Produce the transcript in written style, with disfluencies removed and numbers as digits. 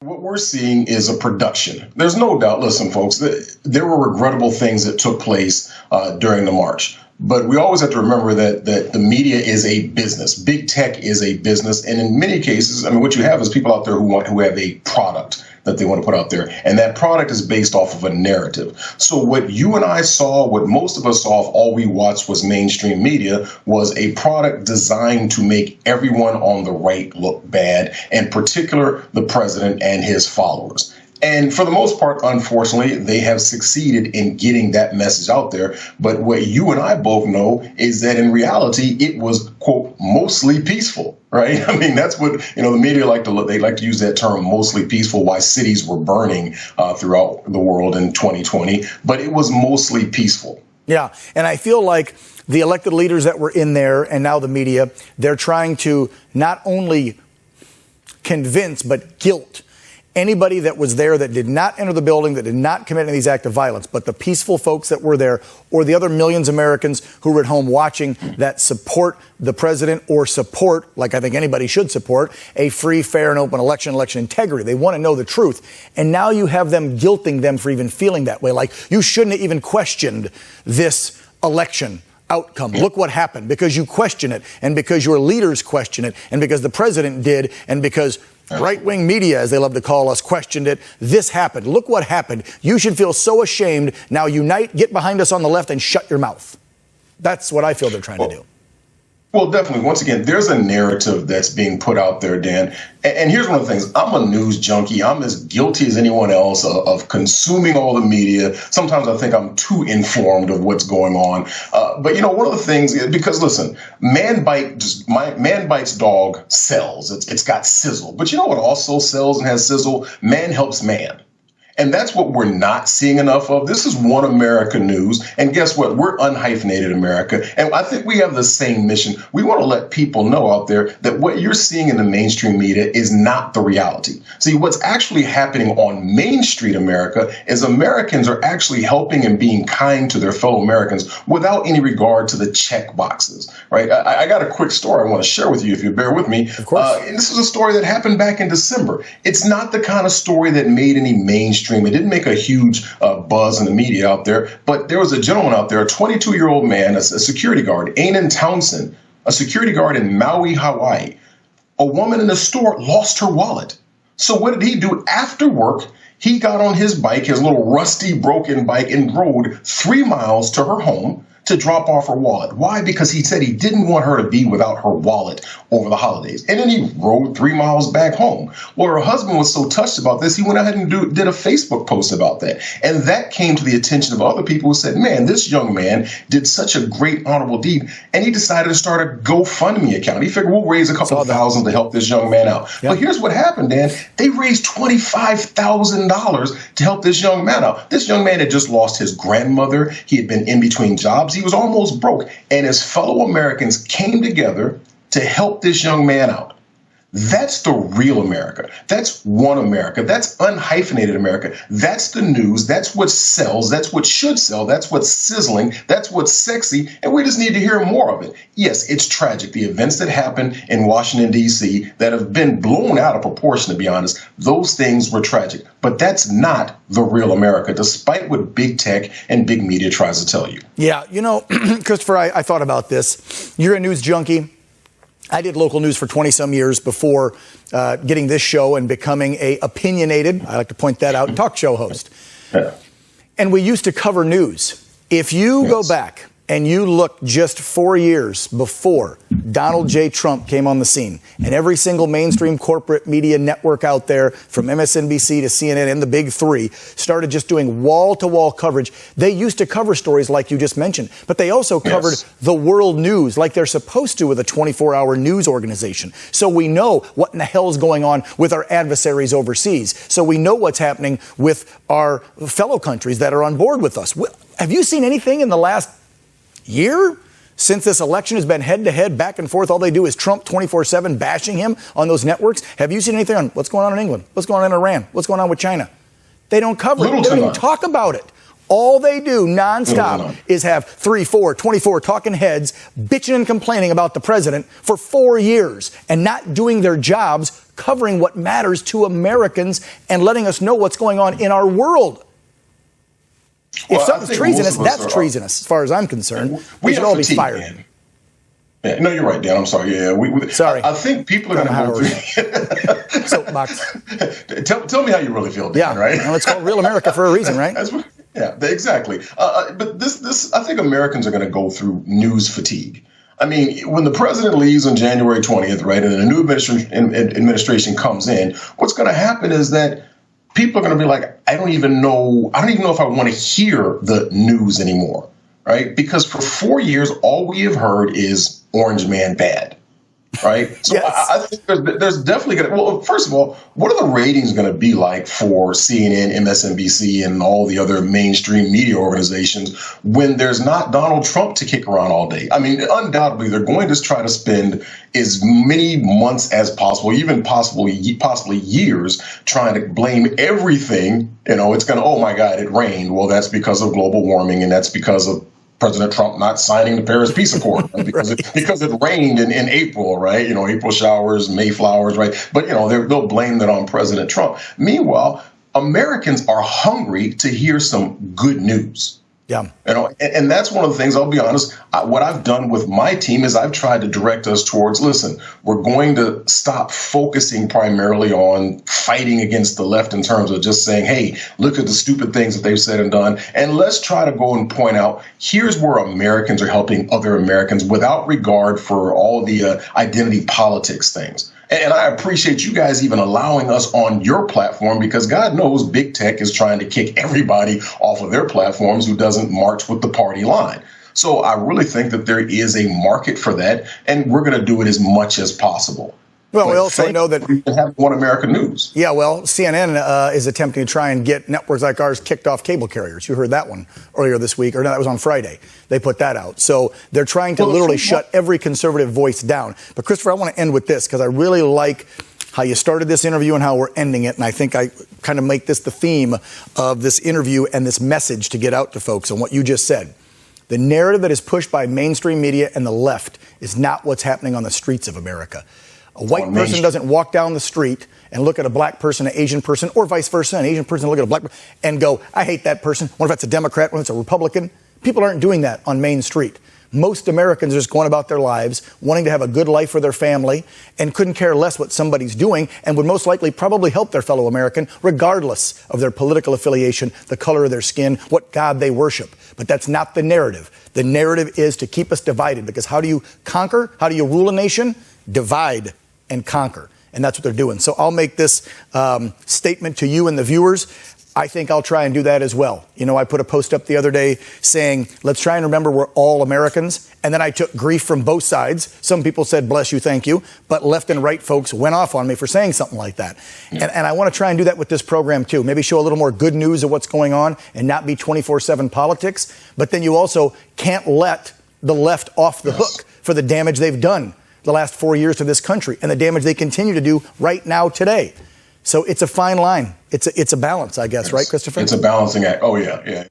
What we're seeing is a production. There's no doubt, listen, folks, there were regrettable things that took place during the march. But we always have to remember that the media is a business. Big tech is a business. And in many cases, I mean, what you have is people out there who have a product that they want to put out there. And that product is based off of a narrative. So what you and I saw, what most of us saw, if all we watched was mainstream media, was a product designed to make everyone on the right look bad, in particular, the president and his followers. And for the most part, unfortunately, they have succeeded in getting that message out there. But what you and I both know is that in reality, it was, quote, mostly peaceful, right? I mean, that's what, the media they like to use that term, mostly peaceful, why cities were burning throughout the world in 2020. But it was mostly peaceful. Yeah. And I feel like the elected leaders that were in there and now the media, they're trying to not only convince, but guilt anybody that was there that did not enter the building, that did not commit any of these acts of violence, but the peaceful folks that were there, or the other millions of Americans who were at home watching that support the president or support, like I think anybody should support, a free, fair, and open election integrity. They want to know the truth. And now you have them guilting them for even feeling that way. Like, you shouldn't have even questioned this election outcome. Look what happened, because you question it, and because your leaders question it, and because the president did, and because right-wing media, as they love to call us, questioned it. This happened. Look what happened. You should feel so ashamed. Now unite, get behind us on the left, and shut your mouth. That's what I feel they're trying to do. Well, definitely. Once again, there's a narrative that's being put out there, Dan. And here's one of the things. I'm a news junkie. I'm as guilty as anyone else of consuming all the media. Sometimes I think I'm too informed of what's going on. But, one of the things, because, listen, man bites dog sells. It's got sizzle. But you know what also sells and has sizzle? Man helps man. And that's what we're not seeing enough of. This is One America News. And guess what? We're Unhyphenated America. And I think we have the same mission. We want to let people know out there that what you're seeing in the mainstream media is not the reality. See, what's actually happening on Main Street America is Americans are actually helping and being kind to their fellow Americans without any regard to the check boxes, right? I got a quick story I want to share with you, if you bear with me. Of course. And this is a story that happened back in December. It's not the kind of story that made any mainstream. It didn't make a huge buzz in the media out there, but there was a gentleman out there, a 22-year-old man, a security guard, Ainan Townsend, a security guard in Maui, Hawaii. A woman in the store lost her wallet. So what did he do after work? He got on his bike, his little rusty, broken bike, and rode 3 miles to her home to drop off her wallet. Why? Because he said he didn't want her to be without her wallet over the holidays. And then he rode 3 miles back home. Well, her husband was so touched about this, he went ahead and did a Facebook post about that. And that came to the attention of other people who said, man, this young man did such a great honorable deed. And he decided to start a GoFundMe account. He figured we'll raise a couple of thousand to help this young man out. Yep. But here's what happened, Dan. They raised $25,000 to help this young man out. This young man had just lost his grandmother. He had been in between jobs. He was almost broke. And his fellow Americans came together to help this young man out. That's the real America. That's One America. That's Unhyphenated America. That's the news. That's what sells. That's what should sell. That's what's sizzling. That's what's sexy. And we just need to hear more of it. Yes, it's tragic. The events that happened in Washington, D.C. that have been blown out of proportion, to be honest, those things were tragic. But that's not the real America, despite what big tech and big media tries to tell you. Yeah, Christopher, I thought about this. You're a news junkie. I did local news for 20-some years before getting this show and becoming a opinionated, I like to point that out, talk show host. Yeah. And we used to cover news. If you go back and you look just 4 years before Donald J. Trump came on the scene, and every single mainstream corporate media network out there, from MSNBC to CNN and the big three, started just doing wall-to-wall coverage. They used to cover stories like you just mentioned, but they also covered the world news like they're supposed to with a 24-hour news organization. So we know what in the hell is going on with our adversaries overseas. So we know what's happening with our fellow countries that are on board with us. Have you seen anything in the last year since this election has been head-to-head, back and forth? All they do is Trump 24/7 bashing him on those networks. Have you seen anything on what's going on in England? What's going on in Iran? What's going on with China? They don't cover it. They don't even talk about it. All they do nonstop is have 3, 4, 24 talking heads bitching and complaining about the president for 4 years and not doing their jobs covering what matters to Americans and letting us know what's going on in our world. If something's treasonous, that's treasonous, as far as I'm concerned. We should all be fired. Man. Yeah, no, you're right, Dan. I'm sorry. Yeah, sorry. I think people are going to go through. Soapbox. Tell me how you really feel, Dan. Yeah, right? Well, it's called Real America for a reason, right? Yeah, exactly. But this, I think Americans are going to go through news fatigue. I mean, when the president leaves on January 20th, right, and a new administration comes in, what's going to happen is that people are going to be like, I don't even know if I want to hear the news anymore, right? Because for 4 years, all we have heard is Orange Man bad, right? So Yes. I think there's definitely going to, well, first of all, what are the ratings going to be like for CNN, MSNBC, and all the other mainstream media organizations when there's not Donald Trump to kick around all day? I mean, undoubtedly, they're going to try to spend as many months as possible, even possibly years, trying to blame everything. It's going to, oh my God, it rained. Well, that's because of global warming, and that's because of President Trump not signing the Paris Peace Accord, right? because it rained in April, right? April showers, May flowers, right? But they'll blame that on President Trump. Meanwhile, Americans are hungry to hear some good news. Yeah. And that's one of the things, I'll be honest, what I've done with my team is I've tried to direct us towards, listen, we're going to stop focusing primarily on fighting against the left in terms of just saying, hey, look at the stupid things that they've said and done. And let's try to go and point out, here's where Americans are helping other Americans without regard for all the identity politics things. And I appreciate you guys even allowing us on your platform, because God knows big tech is trying to kick everybody off of their platforms who doesn't march with the party line. So I really think that there is a market for that, and we're going to do it as much as possible. Well, we also know that we have One American News. Yeah, well, CNN is attempting to try and get networks like ours kicked off cable carriers. You heard that one earlier this week, or no, that was on Friday. They put that out. So they're trying to literally shut every conservative voice down. But Christopher, I want to end with this because I really like how you started this interview and how we're ending it. And I think I kind of make this the theme of this interview and this message to get out to folks on what you just said. The narrative that is pushed by mainstream media and the left is not what's happening on the streets of America. A white person doesn't walk down the street and look at a black person, an Asian person, or vice versa, an Asian person look at a black person and go, I hate that person. What if that's a Democrat? What if it's a Republican? People aren't doing that on Main Street. Most Americans are just going about their lives, wanting to have a good life for their family, and couldn't care less what somebody's doing, and would most likely probably help their fellow American, regardless of their political affiliation, the color of their skin, what God they worship. But that's not the narrative. The narrative is to keep us divided, because how do you conquer? How do you rule a nation? Divide and conquer. And that's what they're doing. So I'll make this statement to you and the viewers. I think I'll try and do that as well. I put a post up the other day saying, let's try and remember we're all Americans. And then I took grief from both sides. Some people said, bless you, thank you. But left and right folks went off on me for saying something like that. Yeah. And I want to try and do that with this program, too. Maybe show a little more good news of what's going on and not be 24/7 politics. But then you also can't let the left off the hook for the damage they've done the last 4 years to this country and the damage they continue to do right now today. So it's a fine line. It's a balance, I guess, right, Christopher? It's a balancing act. Oh, yeah.